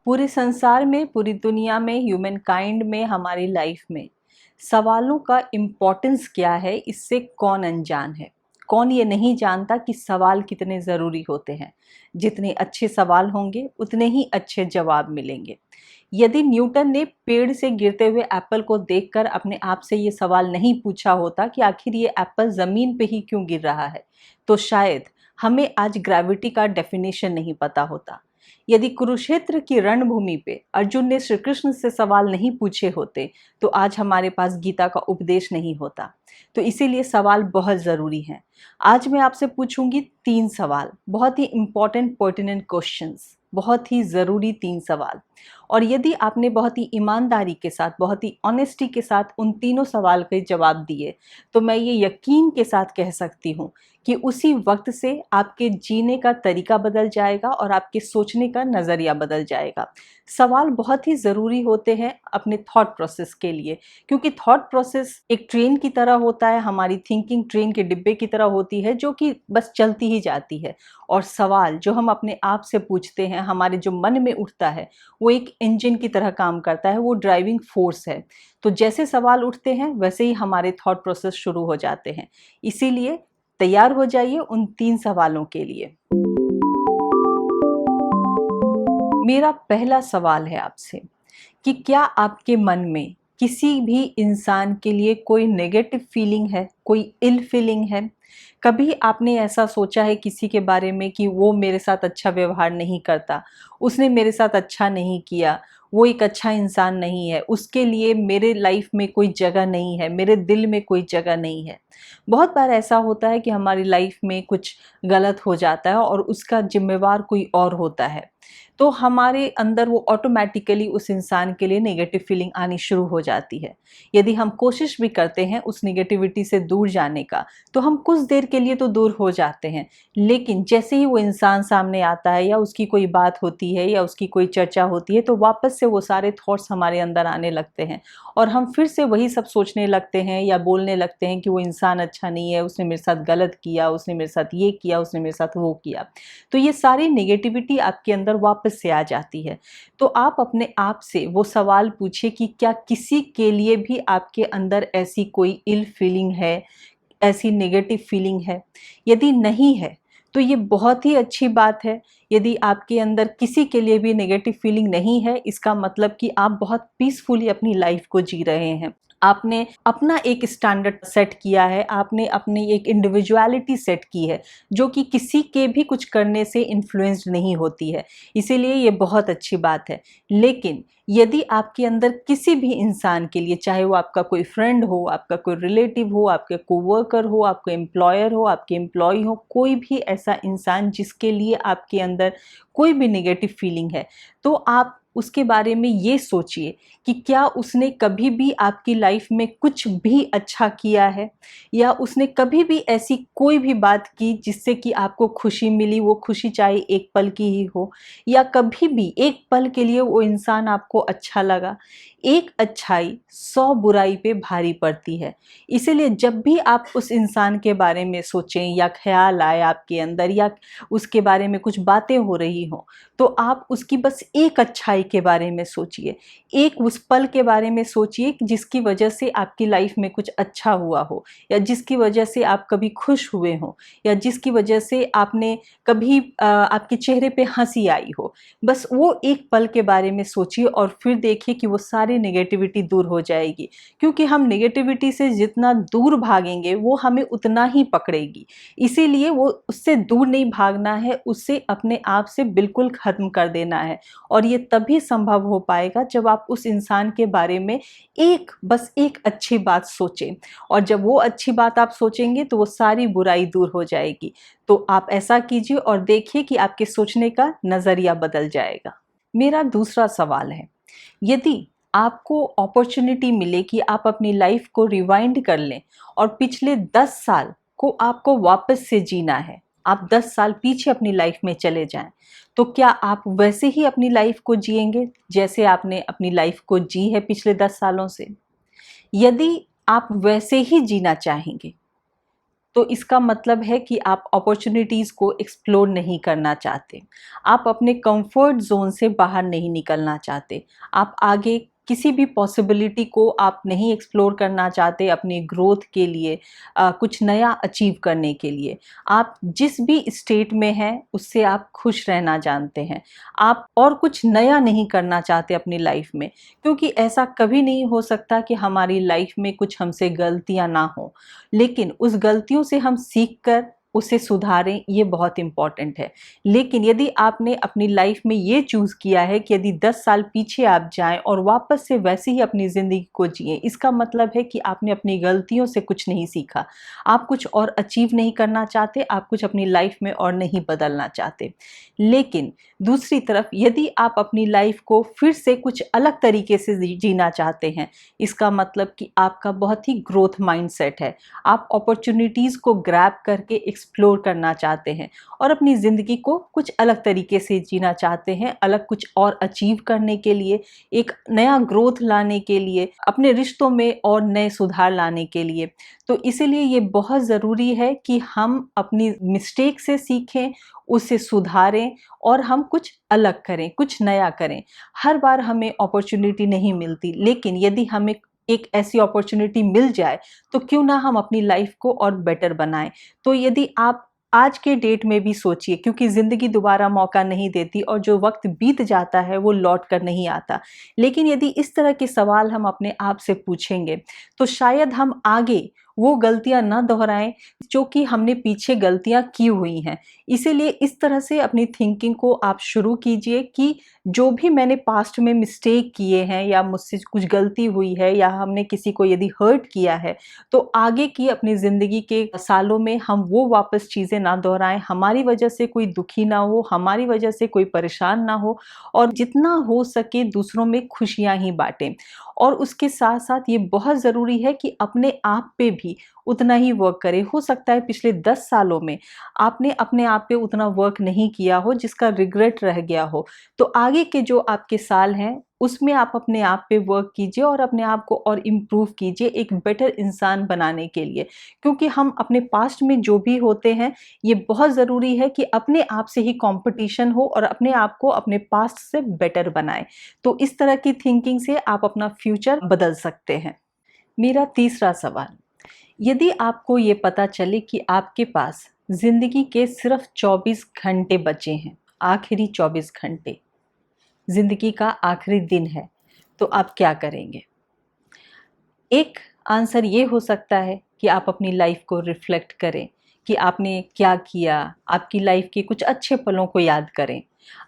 पूरे संसार में, पूरी दुनिया में, ह्यूमन काइंड में, हमारी लाइफ में सवालों का इम्पोर्टेंस क्या है, इससे कौन अनजान है। कौन ये नहीं जानता कि सवाल कितने ज़रूरी होते हैं। जितने अच्छे सवाल होंगे उतने ही अच्छे जवाब मिलेंगे। यदि न्यूटन ने पेड़ से गिरते हुए एप्पल को देखकर अपने आप से ये सवाल नहीं पूछा होता कि आखिर ये एप्पल ज़मीन पे ही क्यों गिर रहा है, तो शायद हमें आज ग्रेविटी का डेफिनेशन नहीं पता होता। यदि कुरुक्षेत्र की रणभूमि पे अर्जुन ने श्री कृष्ण से सवाल नहीं पूछे होते, तो आज हमारे पास गीता का उपदेश नहीं होता। तो इसीलिए सवाल बहुत ज़रूरी हैं। आज मैं आपसे पूछूंगी 3 सवाल, बहुत ही इंपॉर्टेंट पर्टिनेंट क्वेश्चंस, बहुत ही ज़रूरी 3 सवाल। और यदि आपने बहुत ही ईमानदारी के साथ, बहुत ही ऑनेस्टी के साथ उन तीनों सवाल के जवाब दिए, तो मैं ये यकीन के साथ कह सकती हूँ कि उसी वक्त से आपके जीने का तरीका बदल जाएगा और आपके सोचने का नज़रिया बदल जाएगा। सवाल बहुत ही ज़रूरी होते हैं अपने थॉट प्रोसेस के लिए, क्योंकि थॉट प्रोसेस एक ट्रेन की तरह होता है, हमारी थिंकिंग ट्रेन के डिब्बे की तरह होती है जो कि बस चलती ही जाती है। और सवाल जो हम अपने आप से पूछते हैं, हमारे जो मन में उठता है, वो एक इंजन की तरह काम करता है, वो ड्राइविंग फोर्स है। तो जैसे सवाल उठते हैं वैसे ही हमारे थॉट प्रोसेस शुरू हो जाते हैं। इसीलिए तैयार हो जाइए उन 3 सवालों के लिए। मेरा पहला सवाल है आपसे कि क्या आपके मन में किसी भी इंसान के लिए कोई नेगेटिव फीलिंग है, कोई इल फीलिंग है? कभी आपने ऐसा सोचा है किसी के बारे में कि वो मेरे साथ अच्छा व्यवहार नहीं करता, उसने मेरे साथ अच्छा नहीं किया, वो एक अच्छा इंसान नहीं है, उसके लिए मेरे लाइफ में कोई जगह नहीं है, मेरे दिल में कोई जगह नहीं है? बहुत बार ऐसा होता है कि हमारी लाइफ में कुछ गलत हो जाता है और उसका जिम्मेवार कोई और होता है, तो हमारे अंदर वो ऑटोमेटिकली उस इंसान के लिए नेगेटिव फीलिंग आनी शुरू हो जाती है। यदि हम कोशिश भी करते हैं उस नेगेटिविटी से दूर जाने का, तो हम कुछ देर के लिए तो दूर हो जाते हैं, लेकिन जैसे ही वो इंसान सामने आता है या उसकी कोई बात होती है या उसकी कोई चर्चा होती है, तो वापस से वो सारे थॉट्स हमारे अंदर आने लगते हैं और हम फिर से वही सब सोचने लगते हैं या बोलने लगते हैं कि वो इंसान अच्छा नहीं है, उसने मेरे साथ गलत किया, उसने मेरे साथ ये किया, उसने मेरे साथ वो किया। तो ये सारी नेगेटिविटी आपके अंदर वापस से आ जाती है। तो आप अपने आप से वो सवाल पूछिए कि क्या किसी के लिए भी आपके अंदर ऐसी कोई इल फीलिंग है, ऐसी नेगेटिव फीलिंग है? यदि नहीं है तो ये बहुत ही अच्छी बात है। यदि आपके अंदर किसी के लिए भी नेगेटिव फीलिंग नहीं है, इसका मतलब कि आप बहुत पीसफुली अपनी लाइफ को जी रहे हैं। आपने अपना एक स्टैंडर्ड सेट किया है, आपने अपनी एक इंडिविजुअलिटी सेट की है जो कि किसी के भी कुछ करने से इन्फ्लुएंस्ड नहीं होती है। इसीलिए ये बहुत अच्छी बात है। लेकिन यदि आपके अंदर किसी भी इंसान के लिए, चाहे वो आपका कोई फ्रेंड हो, आपका कोई रिलेटिव हो, आपके कोवर्कर हो, आपका एम्प्लॉयर हो, आपके एम्प्लॉय हो, कोई भी ऐसा इंसान जिसके लिए आपके अंदर कोई भी नेगेटिव फीलिंग है, तो आप उसके बारे में ये सोचिए कि क्या उसने कभी भी आपकी लाइफ में कुछ भी अच्छा किया है, या उसने कभी भी ऐसी कोई भी बात की जिससे कि आपको खुशी मिली, वो खुशी चाहे एक पल की ही हो, या कभी भी एक पल के लिए वो इंसान आपको अच्छा लगा। एक अच्छाई 100 बुराई पे भारी पड़ती है। इसीलिए जब भी आप उस इंसान के बारे में सोचें या ख्याल आए आपके अंदर, या उसके बारे में कुछ बातें हो रही हों, तो आप उसकी बस एक अच्छाई के बारे में सोचिए, एक उस पल के बारे में सोचिए जिसकी वजह से आपकी लाइफ में कुछ अच्छा हुआ हो, या जिसकी वजह से आप कभी खुश हुए हों, या जिसकी वजह से आपने कभी आपके चेहरे पे हंसी आई हो। बस वो एक पल के बारे में सोचिए और फिर देखिए कि वो सारी नेगेटिविटी दूर हो जाएगी, क्योंकि हम नेगेटिविटी से जितना दूर भागेंगे वो हमें उतना ही पकड़ेगी। इसीलिए वो उससे दूर नहीं भागना है, उससे अपने आप से बिल्कुल खत्म कर देना है। और ये तभी संभव हो पाएगा जब आप उस इंसान के बारे में बस एक अच्छी बात सोचें, और जब वो अच्छी बात आप सोचेंगे तो वो सारी बुराई दूर हो जाएगी। तो आप ऐसा कीजिए और देखिए कि आपके सोचने का नजरिया बदल जाएगा। मेरा दूसरा सवाल है, यदि आपको अपॉर्चुनिटी मिले कि आप अपनी लाइफ को रिवाइंड कर लें और पिछले 10 साल को आपको वापस से जीना है, आप 10 साल पीछे अपनी लाइफ में चले जाएं, तो क्या आप वैसे ही अपनी लाइफ को जिएंगे जैसे आपने अपनी लाइफ को जी है पिछले 10 सालों से? यदि आप वैसे ही जीना चाहेंगे, तो इसका मतलब है कि आप अपॉर्चुनिटीज़ को एक्सप्लोर नहीं करना चाहते, आप अपने कंफर्ट जोन से बाहर नहीं निकलना चाहते, आप आगे किसी भी पॉसिबिलिटी को आप नहीं एक्सप्लोर करना चाहते अपनी ग्रोथ के लिए, कुछ नया अचीव करने के लिए। आप जिस भी स्टेट में हैं उससे आप खुश रहना जानते हैं, आप और कुछ नया नहीं करना चाहते अपनी लाइफ में, क्योंकि ऐसा कभी नहीं हो सकता कि हमारी लाइफ में कुछ हमसे गलतियां ना हो, लेकिन उस गलतियों से हम सीख कर उसे सुधारें, ये बहुत इम्पॉर्टेंट है। लेकिन यदि आपने अपनी लाइफ में ये चूज़ किया है कि यदि 10 साल पीछे आप जाएं और वापस से वैसे ही अपनी ज़िंदगी को जिएं, इसका मतलब है कि आपने अपनी गलतियों से कुछ नहीं सीखा, आप कुछ और अचीव नहीं करना चाहते, आप कुछ अपनी लाइफ में और नहीं बदलना चाहते। लेकिन दूसरी तरफ यदि आप अपनी लाइफ को फिर से कुछ अलग तरीके से जीना चाहते हैं, इसका मतलब कि आपका बहुत ही ग्रोथ माइंडसेट है, आप अपॉर्चुनिटीज़ को ग्रैब करके एक्सप्लोर करना चाहते हैं और अपनी ज़िंदगी को कुछ अलग तरीके से जीना चाहते हैं, अलग कुछ और अचीव करने के लिए, एक नया ग्रोथ लाने के लिए, अपने रिश्तों में और नए सुधार लाने के लिए। तो इसीलिए ये बहुत ज़रूरी है कि हम अपनी मिस्टेक से सीखें, उसे सुधारें और हम कुछ अलग करें, कुछ नया करें। हर बार हमें अपॉर्चुनिटी नहीं मिलती, लेकिन यदि हमें एक ऐसी अपॉर्चुनिटी मिल जाए तो क्यों ना हम अपनी लाइफ को और बेटर बनाएं। तो यदि आप आज के डेट में भी सोचिए, क्योंकि ज़िंदगी दोबारा मौका नहीं देती और जो वक्त बीत जाता है वो लौट कर नहीं आता, लेकिन यदि इस तरह के सवाल हम अपने आप से पूछेंगे तो शायद हम आगे वो गलतियां ना दोहराएं जो कि हमने पीछे गलतियां की हुई हैं। इसीलिए इस तरह से अपनी थिंकिंग को आप शुरू कीजिए कि जो भी मैंने पास्ट में मिस्टेक किए हैं या मुझसे कुछ गलती हुई है या हमने किसी को यदि हर्ट किया है, तो आगे की अपनी ज़िंदगी के सालों में हम वो वापस चीज़ें ना दोहराएं, हमारी वजह से कोई दुखी ना हो, हमारी वजह से कोई परेशान ना हो, और जितना हो सके दूसरों में खुशियां ही बांटें। और उसके साथ साथ ये बहुत ज़रूरी है कि अपने आप पे भी उतना ही वर्क करें। हो सकता है पिछले 10 सालों में आपने अपने आप पे उतना वर्क नहीं किया हो जिसका रिग्रेट रह गया हो, तो आगे के जो आपके साल हैं उसमें आप अपने आप पे वर्क कीजिए और अपने आप को और इम्प्रूव कीजिए एक बेटर इंसान बनाने के लिए। क्योंकि हम अपने पास्ट में जो भी होते हैं, ये बहुत ज़रूरी है कि अपने आप से ही कंपटीशन हो और अपने आप को अपने पास्ट से बेटर बनाएं। तो इस तरह की थिंकिंग से आप अपना फ्यूचर बदल सकते हैं। मेरा तीसरा सवाल, यदि आपको ये पता चले कि आपके पास ज़िंदगी के सिर्फ 24 घंटे बचे हैं, आखिरी 24 घंटे, ज़िंदगी का आखिरी दिन है, तो आप क्या करेंगे? एक आंसर ये हो सकता है कि आप अपनी लाइफ को रिफ्लेक्ट करें कि आपने क्या किया, आपकी लाइफ के कुछ अच्छे पलों को याद करें।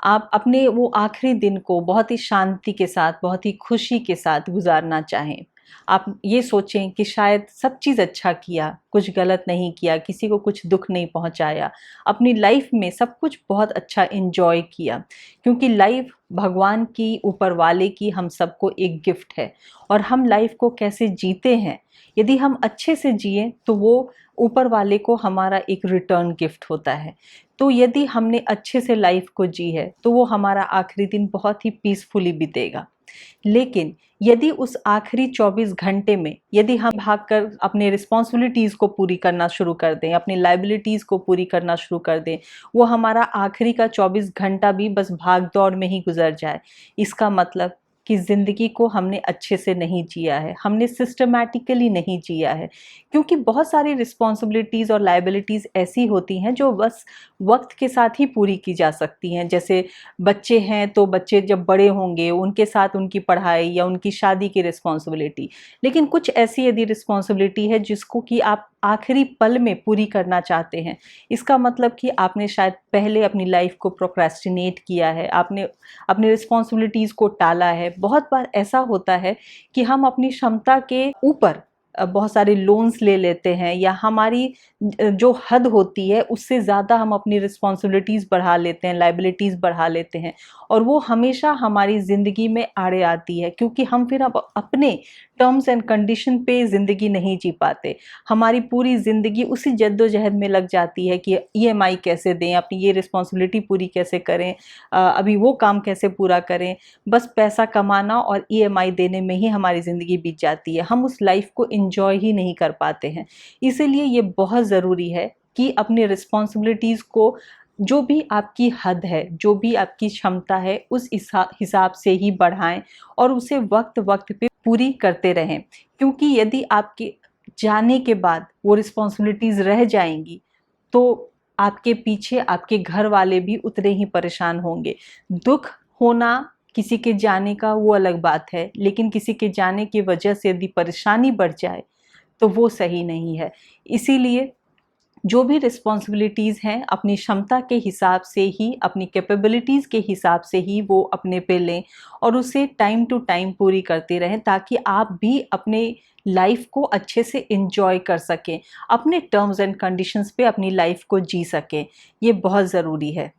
आप अपने वो आखिरी दिन को बहुत ही शांति के साथ, बहुत ही खुशी के साथ गुज़ारना चाहें। आप ये सोचें कि शायद सब चीज़ अच्छा किया, कुछ गलत नहीं किया, किसी को कुछ दुःख नहीं पहुँचाया, अपनी लाइफ में सब कुछ बहुत अच्छा एन्जॉय किया। क्योंकि लाइफ भगवान की, ऊपर वाले की हम सबको एक गिफ्ट है, और हम लाइफ को कैसे जीते हैं, यदि हम अच्छे से जिएं तो वो ऊपर वाले को हमारा एक रिटर्न गिफ्ट होता है। तो यदि हमने अच्छे से लाइफ को जी है तो वो हमारा आखिरी दिन बहुत ही पीसफुली बीतेगा। लेकिन यदि उस आखिरी 24 घंटे में यदि हम भागकर अपने रिस्पॉन्सिबिलिटीज़ को पूरी करना शुरू कर दें, अपनी लायबिलिटीज़ को पूरी करना शुरू कर दें, वो हमारा आखिरी का 24 घंटा भी बस भाग-दौड़ में ही गुज़र जाए, इसका मतलब कि ज़िंदगी को हमने अच्छे से नहीं जिया है, हमने सिस्टमैटिकली नहीं जिया है। क्योंकि बहुत सारी रिस्पॉन्सिबिलिटीज़ और लायबिलिटीज़ ऐसी होती हैं जो बस वक्त के साथ ही पूरी की जा सकती हैं। जैसे बच्चे हैं तो बच्चे जब बड़े होंगे उनके साथ उनकी पढ़ाई या उनकी शादी की रिस्पॉन्सिबिलिटी, लेकिन कुछ ऐसी यदि रिस्पॉन्सिबिलिटी है जिसको कि आप आखिरी पल में पूरी करना चाहते हैं, इसका मतलब कि आपने शायद पहले अपनी लाइफ को प्रोक्रेस्टिनेट किया है, आपने अपनी रिस्पॉन्सिबिलिटीज़ को टाला है। बहुत बार ऐसा होता है कि हम अपनी क्षमता के ऊपर बहुत सारे लोन्स ले लेते हैं, या हमारी जो हद होती है उससे ज़्यादा हम अपनी रिस्पॉन्सिबिलिटीज़ बढ़ा लेते हैं, लायबिलिटीज़ बढ़ा लेते हैं, और वो हमेशा हमारी ज़िंदगी में आड़े आती है। क्योंकि हम फिर अब अपने टर्म्स एंड कंडीशन पे ज़िंदगी नहीं जी पाते, हमारी पूरी ज़िंदगी उसी जद्दोजहद में लग जाती है कि ईएमआई कैसे दें, अपनी ये रिस्पॉन्सिबिलिटी पूरी कैसे करें, अभी वो काम कैसे पूरा करें। बस पैसा कमाना और ईएमआई देने में ही हमारी ज़िंदगी बीत जाती है, हम उस लाइफ को एंजॉय ही नहीं कर पाते हैं। इसीलिए ये बहुत ज़रूरी है कि अपनी रिस्पॉन्सिबिलिटीज़ को, जो भी आपकी हद है, जो भी आपकी क्षमता है, उस हिसाब से ही बढ़ाएं और उसे वक्त वक्त पे पूरी करते रहें। क्योंकि यदि आपके जाने के बाद वो रिस्पॉन्सिबिलिटीज़ रह जाएंगी तो आपके पीछे आपके घर वाले भी उतने ही परेशान होंगे। दुख होना किसी के जाने का वो अलग बात है, लेकिन किसी के जाने की वजह से यदि परेशानी बढ़ जाए तो वो सही नहीं है। इसीलिए जो भी रिस्पॉन्सिबिलिटीज़ हैं अपनी क्षमता के हिसाब से ही, अपनी कैपेबिलिटीज़ के हिसाब से ही वो अपने पे लें और उसे टाइम टू टाइम पूरी करते रहें, ताकि आप भी अपने लाइफ को अच्छे से एंजॉय कर सकें, अपने टर्म्स एंड कंडीशंस पे अपनी लाइफ को जी सकें। ये बहुत ज़रूरी है।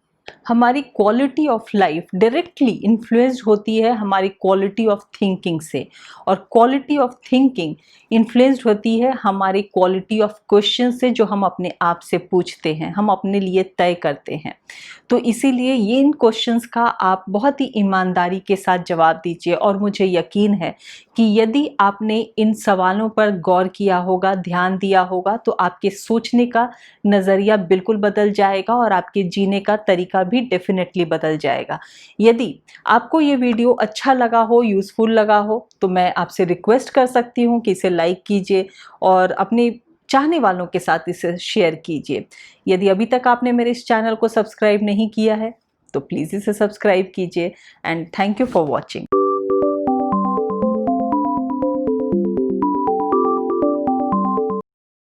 हमारी quality of life directly influenced होती है हमारी क्वालिटी ऑफ थिंकिंग से, और क्वालिटी ऑफ थिंकिंग इन्फ्लुएंस्ड होती है हमारी क्वालिटी ऑफ क्वेश्चन से, जो हम अपने आप से पूछते हैं, हम अपने लिए तय करते हैं। तो इसीलिए ये इन क्वेश्चंस का आप बहुत ही ईमानदारी के साथ जवाब दीजिए, और मुझे यकीन है कि यदि आपने इन सवालों पर गौर किया होगा, ध्यान दिया होगा, तो आपके सोचने का नज़रिया बिल्कुल बदल जाएगा और आपके जीने का तरीका भी डेफिनेटली बदल जाएगा। यदि आपको ये वीडियो अच्छा लगा हो, यूज़फुल लगा हो, तो मैं आपसे रिक्वेस्ट कर सकती हूँ कि इसे लाइक कीजिए और अपने चाहने वालों के साथ इसे शेयर कीजिए। यदि अभी तक आपने मेरे इस चैनल को सब्सक्राइब नहीं किया है तो प्लीज़ इसे सब्सक्राइब कीजिए। And thank you for watching.